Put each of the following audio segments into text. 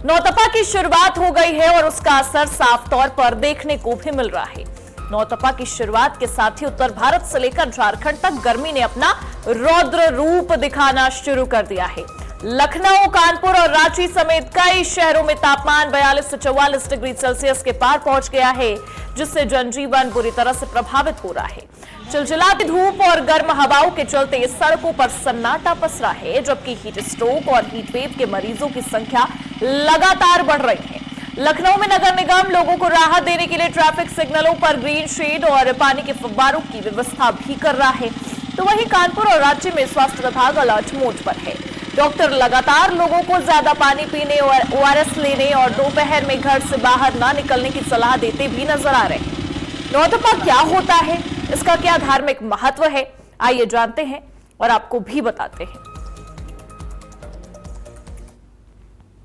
नौतपा की शुरुआत हो गई है और उसका असर साफ तौर पर देखने को भी मिल रहा है। नौतपा की शुरुआत के साथ ही उत्तर भारत से लेकर झारखंड तक गर्मी ने अपना रौद्र रूप दिखाना शुरू कर दिया है। लखनऊ, कानपुर और रांची समेत कई शहरों में तापमान 42 से 44 डिग्री सेल्सियस के पार पहुंच गया है, जिससे जनजीवन बुरी तरह से प्रभावित हो रहा है। चिलचिलाती धूप और गर्म हवाओं के चलते सड़कों पर सन्नाटा पसरा है, जबकि हीट स्ट्रोक और हीट वेव के मरीजों की संख्या लगातार बढ़ रही है। लखनऊ में नगर निगम लोगों को राहत देने के लिए ट्रैफिक सिग्नलों पर ग्रीन शेड और पानी के फव्वारों की व्यवस्था भी कर रहा है। तो वहीं कानपुर और रांची में स्वास्थ्य विभाग अलर्ट मोड पर है। डॉक्टर लगातार लोगों को ज्यादा पानी पीने और ORS लेने और दोपहर में घर से बाहर ना निकलने की सलाह देते भी नजर आ रहे हैं। नौतपा क्या होता है, इसका क्या धार्मिक महत्व है, आइए जानते हैं और आपको भी बताते हैं।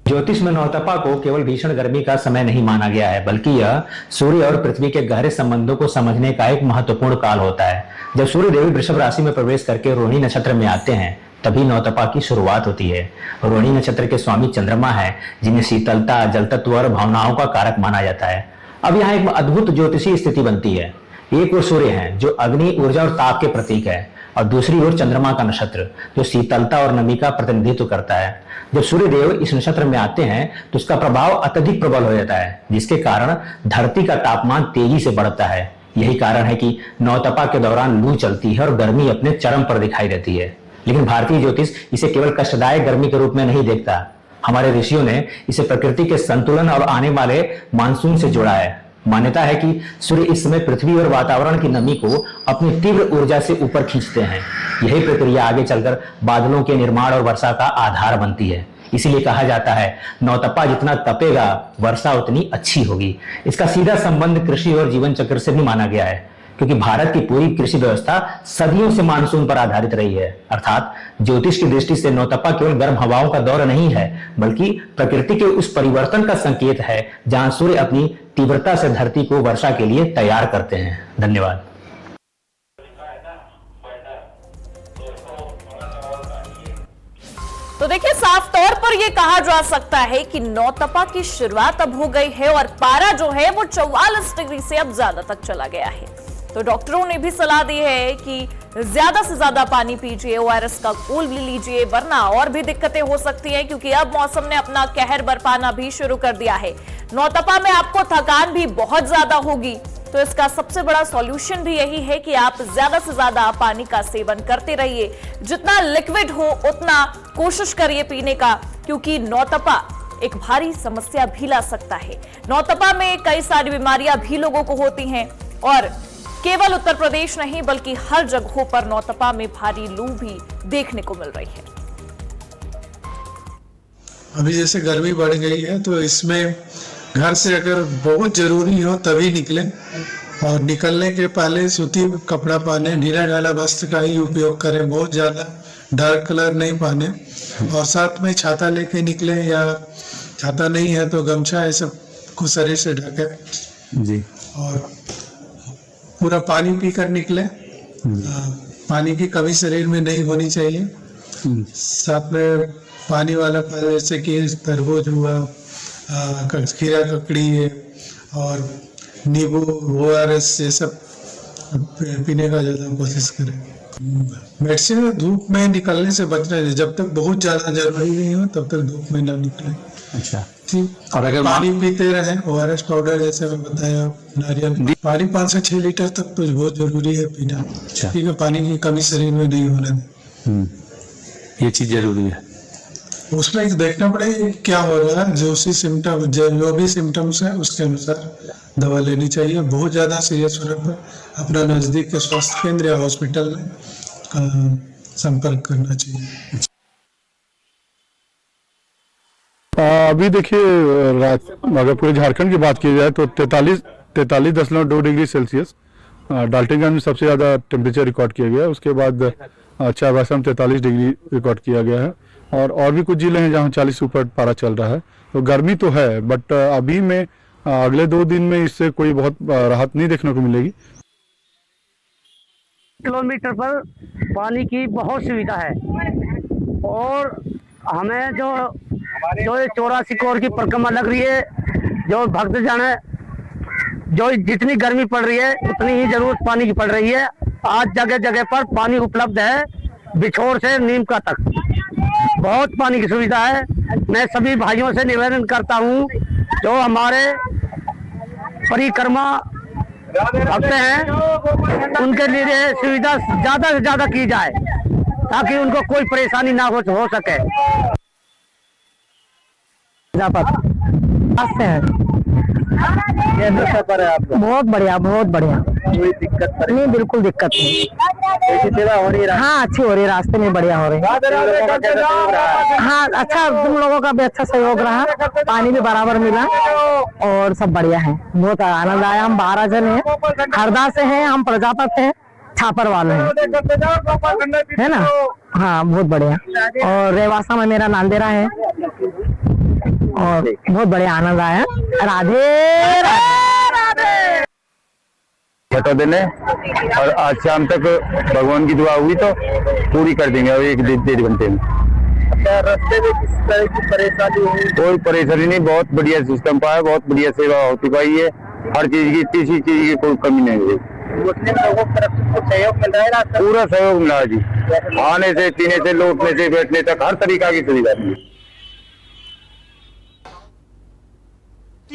ज्योतिष में नौतपा को केवल भीषण गर्मी का समय नहीं माना गया है, बल्कि यह सूर्य और पृथ्वी के गहरे संबंधों को समझने का एक महत्वपूर्ण काल होता है। जब सूर्य देव वृषभ राशि में प्रवेश करके रोहिणी नक्षत्र में आते हैं, तभी नौतपा की शुरुआत होती है। रोहिणी नक्षत्र के स्वामी चंद्रमा है, जिन्हें शीतलता, जल तत्व और भावनाओं का कारक माना जाता है। अब यहाँ एक अद्भुत ज्योतिषीय स्थिति बनती है। एक ओर सूर्य है जो अग्नि, ऊर्जा और ताप के प्रतीक है, और दूसरी ओर चंद्रमा का नक्षत्र जो शीतलता और नमी का प्रतिनिधित्व करता है। जब सूर्य देव इस नक्षत्र में आते हैं तो उसका प्रभाव अत्यधिक प्रबल हो जाता है, जिसके कारण धरती का तापमान तेजी से बढ़ता है। यही कारण है कि नौतपा के दौरान लू चलती है और गर्मी अपने चरम पर दिखाई देती है। लेकिन भारतीय ज्योतिष इसे केवल कष्टदायक गर्मी के रूप में नहीं देखता। हमारे ऋषियों ने इसे प्रकृति के संतुलन और आने वाले मानसून से जोड़ा है। मान्यता है कि सूर्य इस समय पृथ्वी और वातावरण की नमी को अपनी तीव्र ऊर्जा से ऊपर खींचते हैं। यही प्रक्रिया आगे चलकर बादलों के निर्माण और वर्षा का आधार बनती है। इसीलिए कहा जाता है, नौतपा जितना तपेगा वर्षा उतनी अच्छी होगी। इसका सीधा संबंध कृषि और जीवन चक्र से भी माना गया है, क्योंकि भारत की पूरी कृषि व्यवस्था सदियों से मानसून पर आधारित रही है। अर्थात ज्योतिष की दृष्टि से नौतपा केवल गर्म हवाओं का दौर नहीं है, बल्कि प्रकृति के उस परिवर्तन का संकेत है जहां सूर्य अपनी तीव्रता से धरती को वर्षा के लिए तैयार करते हैं। धन्यवाद। तो देखिए, साफ तौर पर यह कहा जा सकता है कि नौतपा की शुरुआत अब हो गई है और पारा जो है वो 44 डिग्री से अब ज्यादा तक चला गया है। तो डॉक्टरों ने भी सलाह दी है कि ज्यादा से ज्यादा पानी पीजिए, ORS का घोल भी लीजिए, वरना और भी दिक्कतें हो सकती हैं, क्योंकि अब मौसम ने अपना कहर बरपाना भी शुरू कर दिया है। नौतपा में आपको थकान भी बहुत ज्यादा होगी, तो इसका सबसे बड़ा सॉल्यूशन भी यही है कि आप ज्यादा से ज्यादा पानी का सेवन करते रहिए। जितना लिक्विड हो उतना कोशिश करिए पीने का, क्योंकि नौतपा एक भारी समस्या भी ला सकता है। नौतपा में कई सारी बीमारियां भी लोगों को होती हैं, और केवल उत्तर प्रदेश नहीं बल्कि हर जगहों पर नौतपा में भारी लू भी देखने को मिल रही है। अभी जैसे गर्मी बढ़ गई है, तो इसमें घर से अगर बहुत जरूरी हो तभी निकलें, और निकलने के पहले सूती कपड़ा पहने, ढीला ढाला वस्त्र का ही उपयोग करें, बहुत ज्यादा डार्क कलर नहीं पहने, और साथ में छाता लेके निकले, या छाता नहीं है तो गमछा ये सब को शरीर से ढके जी, और पूरा पानी पीकर निकले। पानी की कमी शरीर में नहीं होनी चाहिए। साथ में पानी वाला फल जैसे कि तरबूज हुआ, खीरा ककड़ी है, और नींबू, ORS ये सब पीने का ज्यादा कोशिश करें। मेडिसिन में धूप में निकलने से बचना है। जब तक बहुत ज्यादा जरूरी नहीं हो तब तक धूप में ना निकले। अच्छा, ठीक। और अगर पानी पीते रहे, ORS पाउडर जैसे मैं बताया, नारियल पानी 5 से 6 लीटर तक तो बहुत जरूरी है पीना। ठीक है, पानी की कमी शरीर में नहीं होने दें, ये चीज जरूरी है। उसमें देखना पड़ेगा क्या हो रहा है। जो भी सिम्टम्स है उसके अनुसार दवा लेनी चाहिए। बहुत ज्यादा सीरियस होने पर अपना नजदीक के स्वास्थ्य केंद्र या हॉस्पिटल में संपर्क करना चाहिए। अभी देखिए, अगर पूरे झारखंड की बात की जाए तो 43.2 डिग्री सेल्सियस डाल्टनगंज में सबसे ज़्यादा टेम्परेचर रिकॉर्ड किया गया है। उसके बाद चाईबासा में 43 डिग्री रिकॉर्ड किया गया है, और भी कुछ जिले हैं जहाँ 40 ऊपर पारा चल रहा है। तो गर्मी तो है, बट अभी में अगले 2 दिन में इससे कोई बहुत राहत नहीं देखने को मिलेगी। किलोमीटर पर पानी की बहुत सुविधा है, और हमें जो जो ये 84 करोड़ की परिक्रमा लग रही है, जो भक्तजन है, जो जितनी गर्मी पड़ रही है उतनी ही जरूरत पानी की पड़ रही है। आज जगह जगह पर पानी उपलब्ध है, बिछोर से नीमका तक बहुत पानी की सुविधा है। मैं सभी भाइयों से निवेदन करता हूँ जो हमारे परिक्रमा भक्त हैं उनके लिए सुविधा ज्यादा से ज्यादा की जाए ताकि उनको कोई परेशानी ना हो सके। कैसा सफर है आपका? बहुत बढ़िया, बहुत बढ़िया। कोई दिक्कत नहीं? बिल्कुल दिक्कत नहीं। अच्छी सेवा हो रही है? हाँ, अच्छी हो रही है, रास्ते में बढ़िया हो रही है। हाँ, अच्छा, तुम लोगों का भी अच्छा सहयोग रहा, पानी भी बराबर मिला और सब बढ़िया है, बहुत आनंद आया। हम 12 जन हैं, हरदा से हैं, हम प्रजापत हैं, छापर वाले हैं, है ना? हाँ, बहुत बढ़िया। और रेवासा में मेरा नांदेरा है और बहुत बढ़िया आनंद आया। राधे राधे। छठा दिन है और आज शाम तक भगवान की दुआ हुई तो पूरी कर देंगे और 1-1.5 घंटे में। रास्ते में किस तरह की परेशानी हुई? कोई परेशानी नहीं, बहुत बढ़िया सिस्टम पाया, बहुत बढ़िया सेवा होती पाई है, हर चीज की, किसी चीज की कोई कमी नहीं हुई। मुस्लिम लोगों की तरफ से सहयोग मिल रहा है? पूरा सहयोग मिला जी, आने से, पीने से, लौटने से, बैठने तक हर तरीका की सुविधा दी।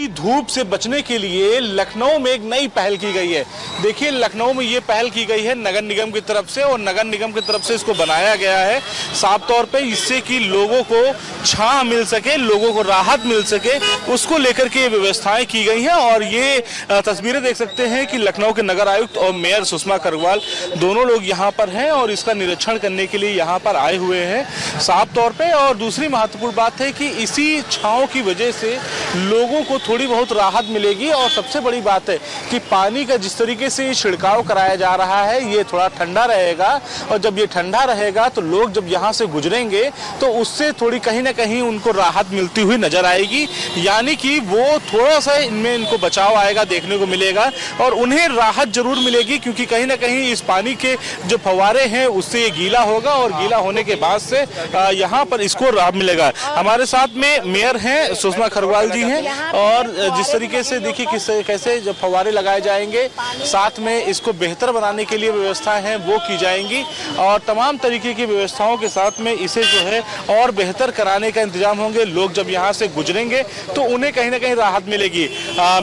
धूप से बचने के लिए लखनऊ में एक नई पहल की गई है। देखिए, लखनऊ में ये पहल की गई है नगर निगम की तरफ से, और नगर निगम की तरफ से इसको बनाया गया है साफ तौर पे, इससे कि लोगों को छांव मिल सके, लोगों को राहत मिल सके, उसको लेकर के ये व्यवस्थाएं की गई हैं। और ये तस्वीरें देख सकते हैं कि लखनऊ के नगर आयुक्त और मेयर सुषमा खरगवाल दोनों लोग यहाँ पर हैं और इसका निरीक्षण करने के लिए यहाँ पर आए हुए हैं साफ तौर पर। और दूसरी महत्वपूर्ण बात है कि इसी छांव की वजह से लोगों को थोड़ी बहुत राहत मिलेगी। और सबसे बड़ी बात है कि पानी का जिस तरीके से छिड़काव कराया जा रहा है ये थोड़ा ठंडा रहेगा, और जब ये ठंडा रहेगा तो लोग जब यहाँ से गुजरेंगे तो उससे थोड़ी कहीं ना कहीं उनको राहत मिलती हुई नजर आएगी, यानी कि वो थोड़ा सा इनमें इनको बचाव आएगा देखने को मिलेगा और उन्हें राहत जरूर मिलेगी, क्योंकि कहीं ना कहीं इस पानी के जो फव्वारे हैं उससे ये गीला होगा और गीला होने के बाद से यहाँ पर इसको राहत मिलेगा। हमारे साथ में मेयर हैं सुषमा खरगवाल जी हैं, और जिस तरीके से देखिए कैसे जब फव्वारे लगाए जाएंगे, साथ में इसको बेहतर बनाने के लिए व्यवस्थाएं हैं वो की जाएंगी, और तमाम तरीके की व्यवस्थाओं के साथ में इसे जो है और बेहतर कराने का इंतजाम होंगे। लोग जब यहाँ से गुजरेंगे तो उन्हें कहीं ना कहीं राहत मिलेगी।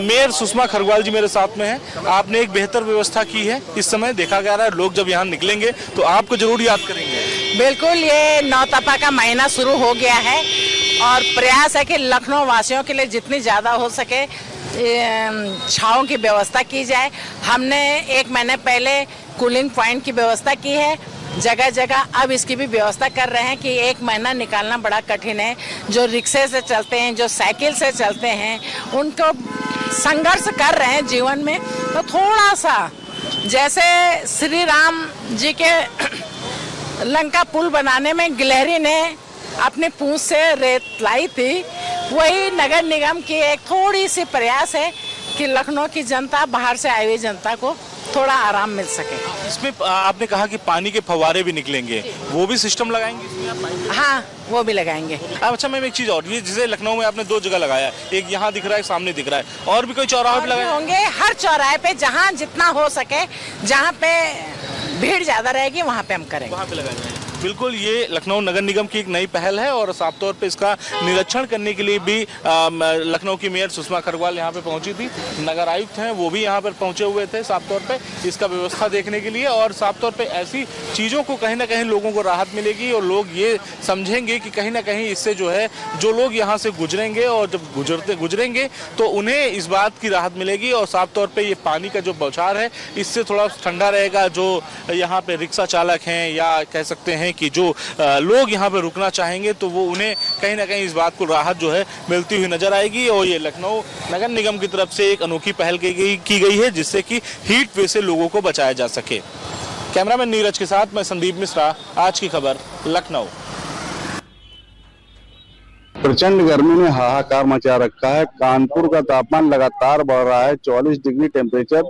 मेयर सुषमा खरगवाल जी मेरे साथ में हैं। आपने एक बेहतर व्यवस्था की है, इस समय देखा जा रहा है लोग जब यहाँ निकलेंगे तो आपको जरूर याद करेंगे। बिल्कुल, ये नौतपा का महीना शुरू हो गया है और प्रयास है कि लखनऊ वासियों के लिए जितनी ज़्यादा हो सके छाँव की व्यवस्था की जाए। हमने 1 महीने पहले कूलिंग पॉइंट की व्यवस्था की है जगह जगह, अब इसकी भी व्यवस्था कर रहे हैं कि 1 महीना निकालना बड़ा कठिन है। जो रिक्शे से चलते हैं, जो साइकिल से चलते हैं, उनको संघर्ष कर रहे हैं जीवन में, तो थोड़ा सा जैसे श्री राम जी के लंका पुल बनाने में गिलहरी ने अपने पूंछ से रेत लाई थी, वही नगर निगम की एक थोड़ी सी प्रयास है कि लखनऊ की जनता, बाहर से आई हुई जनता को थोड़ा आराम मिल सके। इसमें आपने कहा कि पानी के फव्वारे भी निकलेंगे, वो भी सिस्टम लगाएंगे इसमें आप? हाँ, वो भी लगाएंगे। अच्छा मैम, एक चीज और, ये जैसे लखनऊ में आपने 2 जगह लगाया, एक यहाँ दिख रहा है, सामने दिख रहा है, और भी कोई चौराहे पे लगाए होंगे? हर चौराहे पे जहाँ जितना हो सके, जहाँ पे भीड़ ज्यादा रहेगी वहाँ पे हम करेंगे, वहाँ पे लगाएंगे। बिल्कुल, ये लखनऊ नगर निगम की एक नई पहल है और साफ तौर पे इसका निरीक्षण करने के लिए भी लखनऊ की मेयर सुषमा खरगवाल यहाँ पे पहुंची थी। नगर आयुक्त हैं वो भी यहाँ पर पहुंचे हुए थे साफ तौर पे इसका व्यवस्था देखने के लिए, और साफ तौर पे ऐसी चीज़ों को कहीं ना कहीं लोगों को राहत मिलेगी और लोग ये समझेंगे कि कहीं ना कहीं इससे जो है जो लोग यहाँ से गुजरेंगे और जब गुजरेंगे तो उन्हें इस बात की राहत मिलेगी। और साफ तौर पर ये पानी का जो बौछार है इससे थोड़ा ठंडा रहेगा। जो यहाँ पे रिक्शा चालक हैं या कह सकते हैं कि जो लोग यहाँ पे रुकना चाहेंगे तो वो उन्हें कहीं ना कहीं इस बात को राहत जो है मिलती हुई नजर आएगी। और ये लखनऊ नगर निगम की तरफ से एक अनोखी पहल की गई है जिससे कि हीट वेव से लोगों को बचाया जा सके। कैमरामैन नीरज के साथ मैं संदीप मिश्रा, आज की खबर लखनऊ। प्रचंड गर्मी ने हाहाकार मचा रखा है। कानपुर का तापमान लगातार बढ़ रहा है, 44 डिग्री टेम्परेचर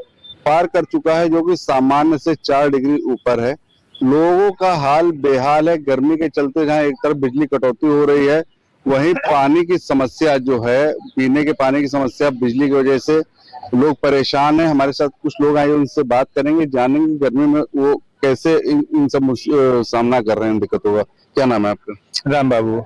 पार कर चुका है, जो कि सामान्य से 4 डिग्री ऊपर है। लोगों का हाल बेहाल है गर्मी के चलते, जहां एक तरफ बिजली कटौती हो रही है वहीं पानी की समस्या जो है, पीने के पानी की समस्या बिजली की वजह से लोग परेशान हैं। हमारे साथ कुछ लोग आए, उनसे बात करेंगे, जानेंगे गर्मी में वो कैसे इन सब सामना कर रहे हैं, दिक्कतों का। क्या नाम है आपका? राम बाबू।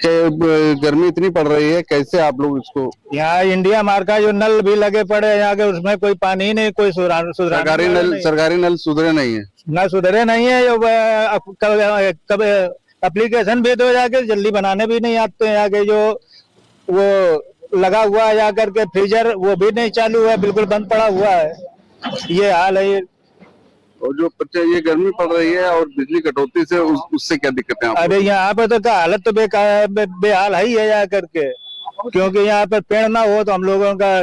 गर्मी इतनी पड़ रही है, कैसे आप लोग इसको? यहाँ इंडिया मार्ग का जो नल भी लगे पड़े हैं यहाँ के, उसमें कोई पानी ही नहीं, कोई सरकारी नल सुधरे नहीं है, ना सुधरे नहीं है। कब एप्लीकेशन भी दो जाके, जल्दी बनाने भी नहीं आते हैं। यहाँ के जो वो लगा हुआ है यहाँ करके फ्रीजर, वो भी नहीं चालू है, बिल्कुल बंद पड़ा हुआ है। ये हाल है। और जो ये गर्मी पड़ रही है और बिजली कटौती से उससे क्या दिक्कतें? अरे यहाँ पे तो हालत तो बेहाल ही है यहाँ करके, क्योंकि यहाँ पे पेड़ ना हो तो हम लोगों का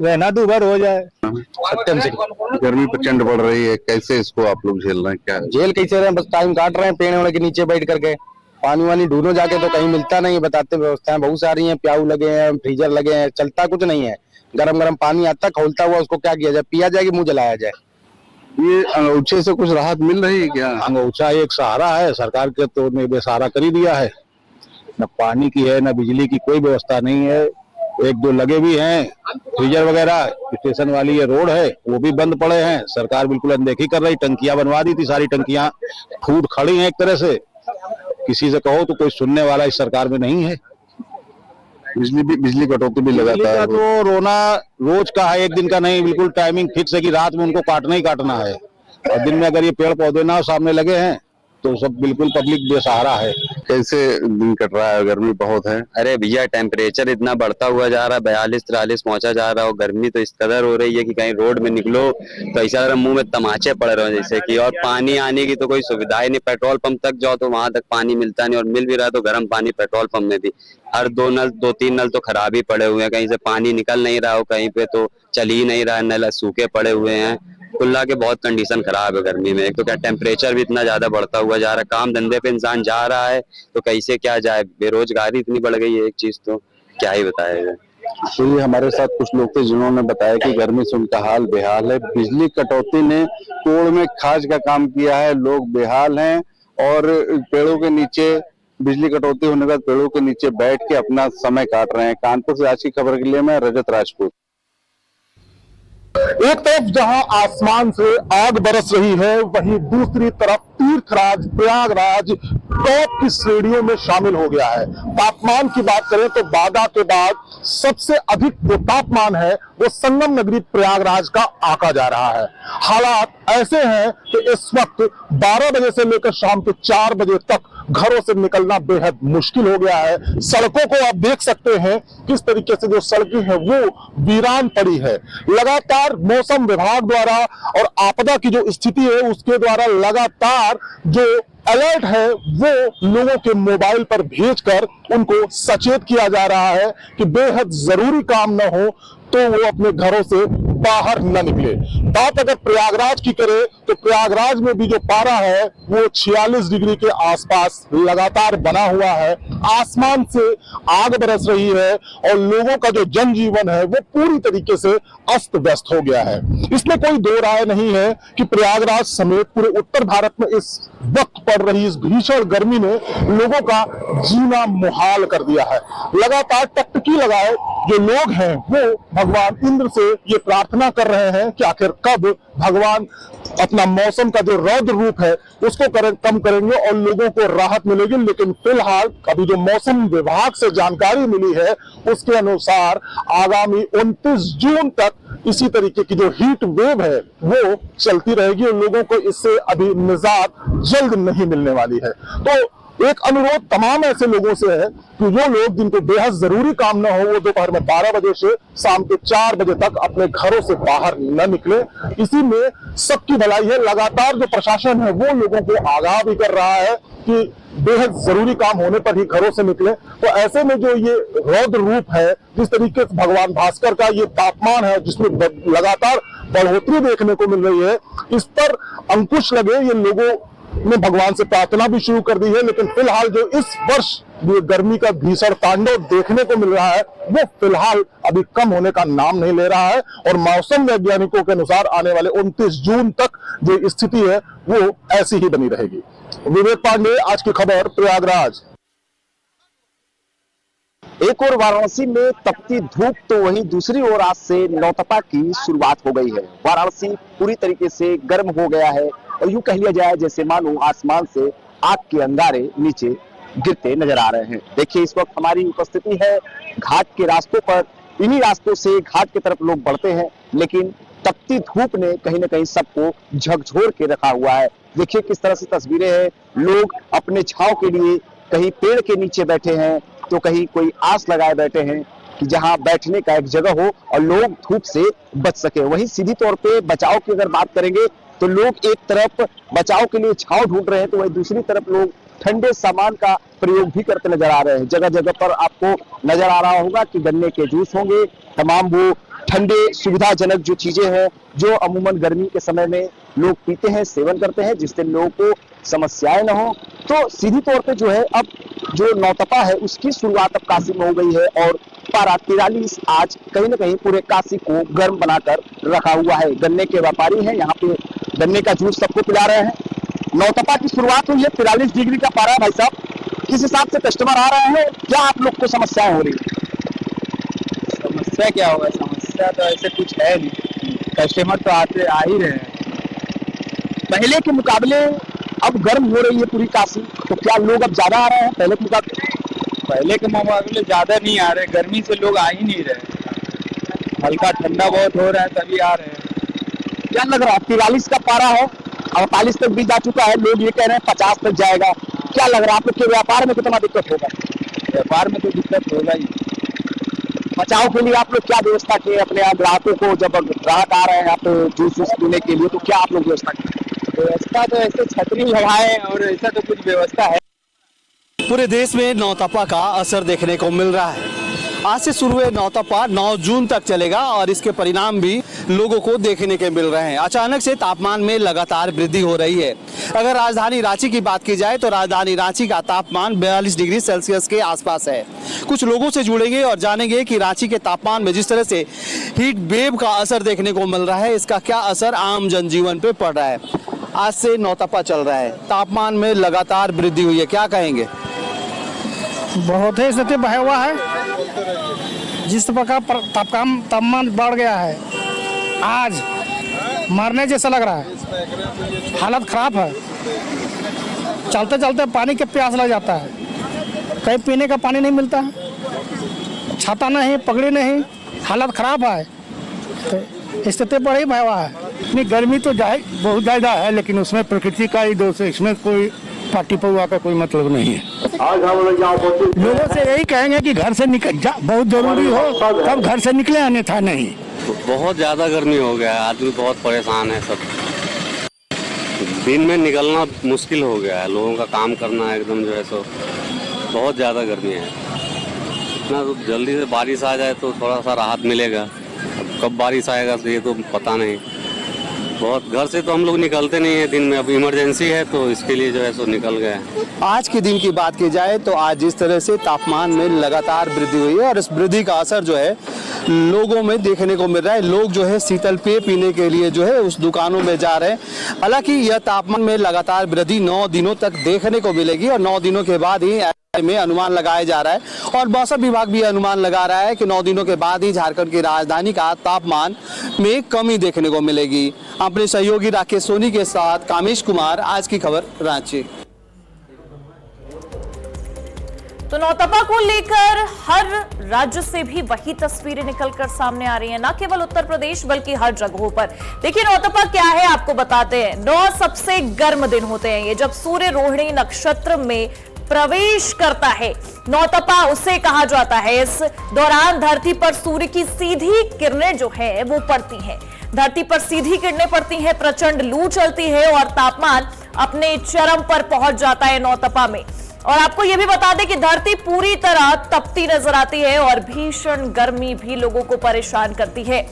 रहना दूभर हो जाए। सत्यम सिंह। गर्मी प्रचंड बढ़ रही है, कैसे इसको आप लोग झेल रहे हैं? क्या झेल कैसे रहे हैं, बस टाइम काट रहे हैं पेड़ वेड़ के नीचे बैठ करके। पानी वानी ढूंढो जाके तो कहीं मिलता नहीं है, बताते व्यवस्थाएं बहुत सारी हैं, प्याऊ लगे हैं, फ्रीजर लगे हैं, चलता कुछ नहीं है। गरम गरम पानी आता खौलता हुआ, उसको क्या किया जाए? पिया जाए कि मुंह जलाया जाए? ये अंगोछे से कुछ राहत मिल रही है क्या? अंगोछा एक सहारा है, सरकार के तो ने बेसहारा कर ही दिया है। न पानी की है, न बिजली की कोई व्यवस्था नहीं है। एक दो लगे भी हैं फ्रीजर वगैरह, स्टेशन वाली ये रोड है वो भी बंद पड़े हैं। सरकार बिल्कुल अनदेखी कर रही, टंकियां बनवा दी थी, सारी टंकियां फूट खड़ी हैं एक तरह से। किसी से कहो तो कोई सुनने वाला इस सरकार में नहीं है। बिजली कटौती भी लगातार तो रोना रोज का है, एक दिन का नहीं, बिल्कुल टाइमिंग फिक्स है कि रात में उनको काटना ही काटना है। और दिन में अगर ये पेड़ पौधे ना सामने लगे हैं तो सब बिल्कुल पब्लिक बेसहारा है। कैसे दिन कट रहा है? गर्मी बहुत है। अरे भैया टेम्परेचर इतना बढ़ता हुआ जा रहा है, 42-43 पहुंचा जा रहा है, और गर्मी तो इस कदर हो रही है कि कहीं रोड में निकलो तो ऐसा लग रहा है मुंह में तमाचे पड़ रहे हो जैसे कि। और पानी आने की तो कोई सुविधा ही नहीं, पेट्रोल पंप तक जाओ तो वहां तक पानी मिलता नहीं, और मिल भी रहा है तो गर्म पानी पेट्रोल पंप में भी। हर 2-3 नल तो खराब ही पड़े हुए हैं, कहीं से पानी निकल नहीं रहा हो, कहीं पे तो चल ही नहीं रहा है, नल सूखे पड़े हुए हैं। कुल्ला के बहुत कंडीशन खराब है गर्मी में। एक तो क्या टेम्परेचर भी इतना ज्यादा बढ़ता हुआ जा रहा है, काम धंधे पे इंसान जा रहा है तो कैसे क्या जाए, बेरोजगारी इतनी बढ़ गई है, एक चीज तो क्या ही बताया जाए। तो ये हमारे साथ कुछ लोग थे जिन्होंने बताया कि गर्मी से उनका हाल बेहाल है। बिजली कटौती ने तोड़ में खाज का काम किया है, लोग बेहाल हैं और पेड़ों के नीचे, बिजली कटौती होने के बाद पेड़ों के नीचे बैठ के अपना समय काट रहे हैं। कानपुर से आज की खबर के लिए मैं रजत राजपूत। एक तरफ जहां आसमान से आग बरस रही है, वहीं दूसरी तरफ तीर्थराज प्रयागराज टॉप की श्रेणियों में शामिल हो गया है। तापमान की बात करें तो बागा के बाद सबसे अधिक जो तापमान है वो संगम नगरी प्रयागराज का आंका जा रहा है। हालात ऐसे हैं कि इस वक्त 12 बजे से लेकर शाम के 4 बजे तक घरों से निकलना बेहद मुश्किल हो गया है। सड़कों को आप देख सकते हैं किस तरीके से जो सड़कें हैं वो वीरान पड़ी है। लगातार मौसम विभाग द्वारा और आपदा की जो स्थिति है उसके द्वारा लगातार जो अलर्ट है वो लोगों के मोबाइल पर भेजकर उनको सचेत किया जा रहा है कि बेहद जरूरी काम न हो तो वो अपने घरों से बाहर न निकले। बात अगर प्रयागराज की करें तो प्रयागराज में भी जो पारा है वो 46 डिग्री के आसपास लगातार बना हुआ है। आसमान से आग बरस रही है और लोगों का जो जनजीवन है वो पूरी तरीके से अस्त व्यस्त हो गया है। इसमें कोई दो राय नहीं है कि प्रयागराज समेत पूरे उत्तर भारत में इस वक्त पड़ रही इस भीषण गर्मी ने लोगों का जीना मुहाल कर दिया है। लगातार टकटकी लगाए जो लोग हैं वो भगवान इंद्र से ये प्रार्थना कर रहे हैं कि आखिर कब भगवान अपना मौसम का जो रौद्र रूप है उसको कम करेंगे और लोगों को राहत मिलेगी। लेकिन फिलहाल अभी जो मौसम विभाग से जानकारी मिली है उसके अनुसार आगामी 29 जून तक इसी तरीके की जो हीट वेव है वो चलती रहेगी और लोगों को इससे अभी निजात जल्द नहीं मिलने वाली है। तो एक अनुरोध तमाम ऐसे लोगों से है कि वो लोग जिनको बेहद जरूरी काम न हो वो दोपहर में 12 बजे से शाम के 4 बजे तक अपने घरों से बाहर न निकले। इसी में सबकी भलाई है। लगातार जो प्रशासन है वो लोगों को आगाह भी कर रहा है कि बेहद जरूरी काम होने पर ही घरों से निकले। तो ऐसे में जो ये रौद्र रूप है, जिस तरीके से भगवान भास्कर का ये तापमान है जिसमें लगातार बढ़ोतरी देखने को मिल रही है, इस पर अंकुश लगे ये लोगों ने भगवान से प्रार्थना भी शुरू कर दी है। लेकिन फिलहाल जो इस वर्ष ये गर्मी का भीषण तांडव देखने को मिल रहा है वो फिलहाल अभी कम होने का नाम नहीं ले रहा है और मौसम वैज्ञानिकों के अनुसार आने वाले 29 जून तक जो स्थिति है वो ऐसी ही बनी रहेगी। विवेक पांडे, आज की खबर, प्रयागराज। एक और वाराणसी में तपती धूप तो वहीं दूसरी ओर आज से नौतपा की शुरुआत हो गई है। वाराणसी पूरी तरीके से गर्म हो गया है और यूं कह लिया जाए जैसे मानो आसमान से आग के अंगारे नीचे गिरते नजर आ रहे हैं। देखिए इस वक्त हमारी उपस्थिति है घाट के रास्तों पर। इन्हीं रास्तों से घाट की तरफ लोग बढ़ते हैं, लेकिन तपती धूप ने कहीं ना कहीं सबको झकझोर के रखा हुआ है। देखिए किस तरह से तस्वीरें हैं, लोग अपने छांव के लिए कहीं पेड़ के नीचे बैठे हैं तो कहीं कोई आस लगाए बैठे हैं कि जहां बैठने का एक जगह हो और लोग धूप से बच सके। वहीं सीधी तौर पे बचाव की अगर बात करेंगे तो लोग एक तरफ बचाव के लिए छांव ढूंढ रहे हैं तो वहीं दूसरी तरफ लोग ठंडे सामान का प्रयोग भी करते नजर आ रहे हैं। जगह जगह पर आपको नजर आ रहा होगा कि गन्ने के जूस होंगे, तमाम वो ठंडे सुविधाजनक जो चीजें हैं जो अमूमन गर्मी के समय में लोग पीते हैं, सेवन करते हैं, जिससे लोगों को समस्याएं न हो। तो सीधी तौर पे जो है अब जो नौतपा है उसकी शुरुआत अब काशी में हो गई है और पारा 43 आज कहीं ना कहीं पूरे काशी को गर्म बनाकर रखा हुआ है। गन्ने के व्यापारी हैं, यहाँ पे गन्ने का जूस सबको पिला रहे हैं। नौतपा की शुरुआत हुई है, 43 डिग्री का पारा। भाई साहब किस हिसाब से कस्टमर आ रहे हैं, क्या आप लोग को समस्याएं हो रही है? समस्या क्या होगा, समस्या तो ऐसे कुछ है नहीं, कस्टमर तो आते आ ही रहे हैं। पहले के मुकाबले अब गर्म हो रही है पूरी काशी, तो क्या लोग अब ज्यादा आ रहे हैं पहले के मुकाबले? पहले के मुकाबले ज्यादा नहीं आ रहे, गर्मी से लोग आ ही नहीं रहे, हल्का ठंडा बहुत हो रहा है तभी आ रहे हैं। क्या लग रहा है 43 का पारा है, 48 तक भी जा चुका है, लोग ये कह रहे हैं 50 तक जाएगा। क्या लग रहा है आप लोग के व्यापार में कितना दिक्कत होगा? व्यापार में तो दिक्कत होगा ही। बचाव के लिए आप लोग क्या व्यवस्था किए अपने यहाँ ग्राहकों को? जब ग्राहक आ रहे हैं आप जूस वूस पीने के लिए तो क्या आप लोग व्यवस्था किए? व्यवस्था तो ऐसे छतरी लगाए और ऐसा तो कुछ व्यवस्था है। पूरे देश में नौतपा का असर देखने को मिल रहा है। आज से शुरू हुए नौतपा 9 जून तक चलेगा और इसके परिणाम भी लोगों को देखने के मिल रहे हैं। अचानक से तापमान में लगातार वृद्धि हो रही है। अगर राजधानी रांची की बात की जाए तो राजधानी रांची का तापमान 42 डिग्री सेल्सियस के आसपास है। कुछ लोगों से जुड़ेंगे और जानेंगे कि रांची के तापमान में जिस तरह से हीट वेव का असर देखने को मिल रहा है, इसका क्या असर आम जनजीवन पे पड़ रहा है। आज से नौतपा चल रहा है, तापमान में लगातार वृद्धि हुई है, क्या कहेंगे? बहुत ही स्थिति भयावह है। जिस प्रकार तापमान बढ़ गया है, आज मरने जैसा लग रहा है, हालत खराब है। चलते चलते पानी के प्यास लग जाता है, कहीं पीने का पानी नहीं मिलता है, छाता नहीं, पगड़ी नहीं, हालत खराब है। तो स्थिति बड़ी भयावह है। इतनी गर्मी तो बहुत ज़्यादा है, लेकिन उसमें प्रकृति का ही दोष है, इसमें कोई पार्टी पौआ का कोई मतलब नहीं है। लोगों से यही कहेंगे कि घर से निकल बहुत जरूरी हो तब घर से निकले, अन्यथा नहीं। बहुत ज़्यादा गर्मी हो गया है, आदमी बहुत परेशान है। सब दिन में निकलना मुश्किल हो गया है, लोगों का काम करना एकदम जो है सो बहुत ज़्यादा गर्मी है। इतना तो जल्दी से बारिश आ जाए तो थोड़ा सा राहत मिलेगा। अब कब बारिश आएगा ये तो पता नहीं। बहुत घर से तो हम लोग निकलते नहीं है दिन में, अब इमरजेंसी है तो इसके लिए जो है सो निकल गए हैं। आज के दिन की बात की जाए तो आज जिस तरह से तापमान में लगातार वृद्धि हुई है और इस वृद्धि का असर जो है लोगों में देखने को मिल रहा है। लोग जो है शीतल पेय पीने के लिए जो है उस दुकानों में जा रहे हैं। हालांकि यह तापमान में लगातार वृद्धि 9 दिनों तक देखने को मिलेगी और 9 दिनों के बाद ही में अनुमान लगाया जा रहा है और मौसम विभाग भी अनुमान लगा रहा है कि 9 दिनों के बाद ही झारखंड की राजधानी का तापमान में कमी देखने को मिलेगी। अपने सहयोगी राकेश सोनी के साथ कामेश कुमार, आज की खबर, रांची। तो नौतपा को लेकर हर राज्य से भी वही तस्वीरें निकलकर सामने आ रही हैं, न केवल उत्तर प्रदेश बल्कि हर जगहों पर। देखिए नौतपा क्या है आपको बताते हैं। 9 सबसे गर्म दिन होते हैं ये, जब सूर्य रोहिणी नक्षत्र में प्रवेश करता है। नौतपा उसे कहा जाता है। इस दौरान धरती पर सूर्य की सीधी किरणें जो है वो पड़ती हैं। धरती पर सीधी किरणें पड़ती हैं, प्रचंड लू चलती है और तापमान अपने चरम पर पहुंच जाता है नौतपा में। और आपको यह भी बता दें कि धरती पूरी तरह तपती नजर आती है और भीषण गर्मी भी लोगों को परेशान करती है।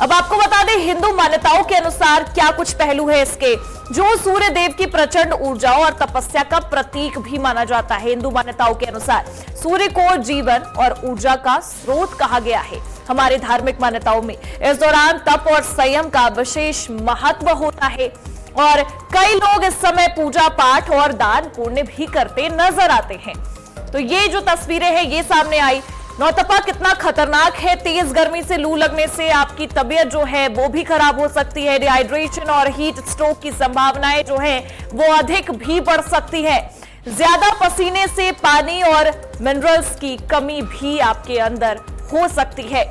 अब आपको बता दें हिंदू मान्यताओं के अनुसार क्या कुछ पहलू है इसके, जो सूर्य देव की प्रचंड ऊर्जा और तपस्या का प्रतीक भी माना जाता है। हिंदू मान्यताओं के अनुसार सूर्य को जीवन और ऊर्जा का स्रोत कहा गया है। हमारे धार्मिक मान्यताओं में इस दौरान तप और संयम का विशेष महत्व होता है और कई लोग इस समय पूजा पाठ और दान पुण्य भी करते नजर आते हैं। तो ये जो तस्वीरें हैं ये सामने आई नौतपा कितना खतरनाक है। तेज गर्मी से लू लगने से आपकी तबीयत जो है वो भी खराब हो सकती है। डिहाइड्रेशन और हीट स्ट्रोक की संभावनाएं जो है वो अधिक भी बढ़ सकती है। ज्यादा पसीने से पानी और मिनरल्स की कमी भी आपके अंदर हो सकती है।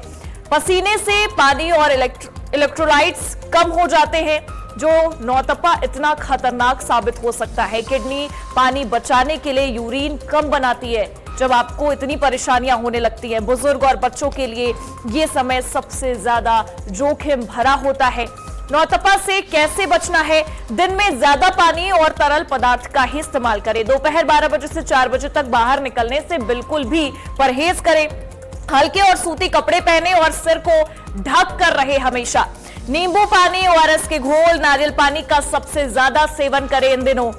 पसीने से पानी और इलेक्ट्रोलाइट्स कम हो जाते हैं, जो नौतपा इतना खतरनाक साबित हो सकता है। किडनी पानी बचाने के लिए यूरिन कम बनाती है जब आपको इतनी परेशानियां होने लगती हैं। बुजुर्ग और बच्चों के लिए ये समय सबसे ज्यादा जोखिम भरा होता है। नौतपा से कैसे बचना है? दिन में ज्यादा पानी और तरल पदार्थ का ही इस्तेमाल करें। दोपहर 12 बजे से 4 बजे तक बाहर निकलने से बिल्कुल भी परहेज करें। हल्के और सूती कपड़े पहने और सिर को ढक कर रहे हमेशा। नींबू पानी, ओआरएस के घोल, नारियल पानी का सबसे ज्यादा सेवन करें इन दिनों।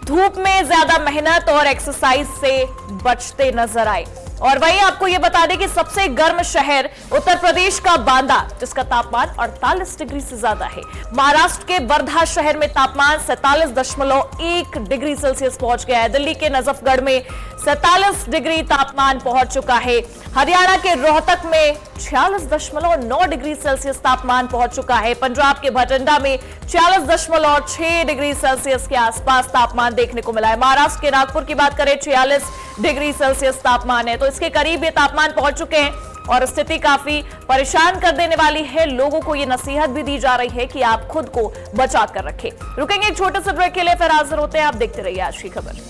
धूप में ज्यादा मेहनत और एक्सरसाइज से बचते नजर आए। और वहीं आपको यह बता दें कि सबसे गर्म शहर उत्तर प्रदेश का बांदा, जिसका तापमान 48 डिग्री से ज्यादा है। महाराष्ट्र के वर्धा शहर में तापमान 47.1 डिग्री सेल्सियस पहुंच गया है। दिल्ली के नजफगढ़ में 47 डिग्री तापमान पहुंच चुका है। हरियाणा के रोहतक में 46.9 डिग्री सेल्सियस तापमान पहुंच चुका है। पंजाब के भटिंडा में 46.6 डिग्री सेल्सियस के आसपास तापमान देखने को मिला है। महाराष्ट्र के नागपुर की बात करें 46 डिग्री सेल्सियस तापमान है, तो इसके करीब ये तापमान पहुंच चुके हैं और स्थिति काफी परेशान कर देने वाली है। लोगों को ये नसीहत भी दी जा रही है कि आप खुद को बचा कर रखें। रुकेंगे एक छोटे से ब्रेक के लिए, फिर हाजिर होते हैं। आप देखते रहिए आज की खबर।